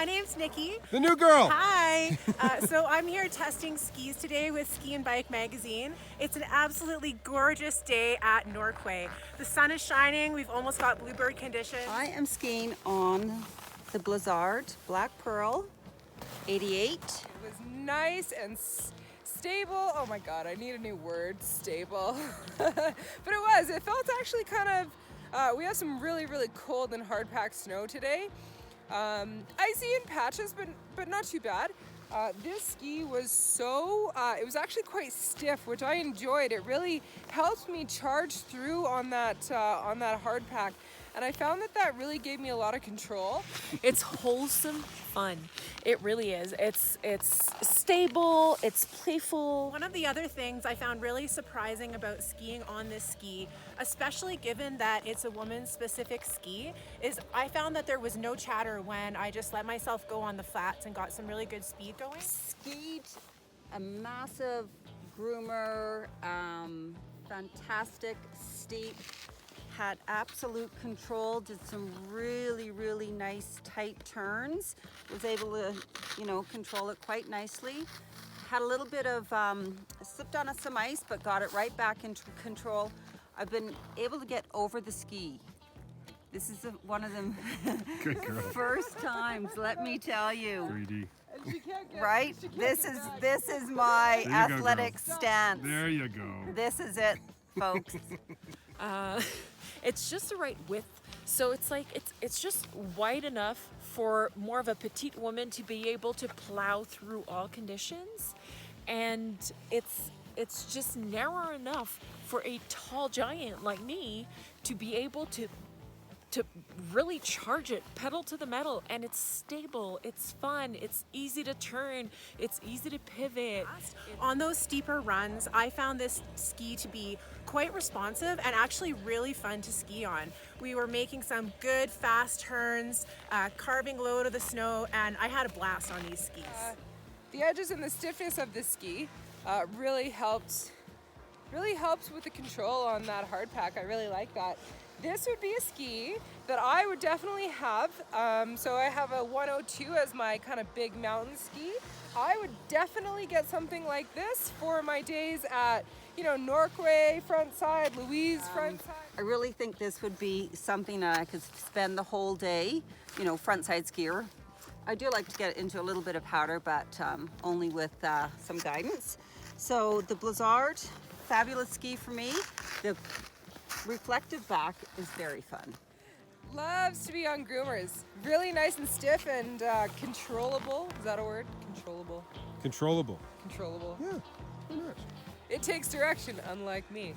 name's Nikki. The new girl. Hi. So I'm here testing skis today with Ski and Bike Magazine. It's an absolutely gorgeous day at Norquay. The sun is shining. We've almost got bluebird conditions. I am skiing on the Blizzard Black Pearl 88. It was nice and stable. Oh my God, I need a new word, stable. But it felt actually kind of, we had some really cold and hard packed snow today. Icy in patches, but not too bad. This ski was it was actually quite stiff, which I enjoyed. It really helped me charge through on that hard pack. And I found that really gave me a lot of control. It's wholesome fun. It really is. It's stable, it's playful. One of the other things I found really surprising about skiing on this ski, especially given that it's a woman-specific ski, is I found that there was no chatter when I just let myself go on the flats and got some really good speed going. Skied a massive groomer, fantastic steep, had absolute control, did some really nice tight turns, was able to, control it quite nicely. Had a little bit of, slipped on some ice, but got it right back into control. I've been able to get over the ski. This is one of them Good girl. first times, let me tell you. 3D. Right? This is my There you go, athletic girl. stance. There you go. This is it, folks. It's just the right width. So it's like it's just wide enough for more of a petite woman to be able to plow through all conditions, and it's just narrow enough for a tall giant like me to be able to really charge it pedal to the metal. And it's stable, it's fun, it's easy to turn, it's easy to pivot. On those steeper runs, I found this ski to be quite responsive and actually really fun to ski on. We were making some good fast turns, carving low to the snow, and I had a blast on these skis. The edges and the stiffness of the ski really helps with the control on that hard pack. I really like that. This would be a ski that I would definitely have. So I have a 102 as my kind of big mountain ski. I would definitely get something like this for my days at, Norquay front side, Louise front side. I really think this would be something that I could spend the whole day, front side skier. I do like to get into a little bit of powder, but only with some guidance. So the Blizzard, fabulous ski for me. The reflective back is very fun. Loves to be on groomers. Really nice and stiff and controllable. Is that a word? Controllable. Controllable. Controllable. Yeah. Very nice. It takes direction, unlike me.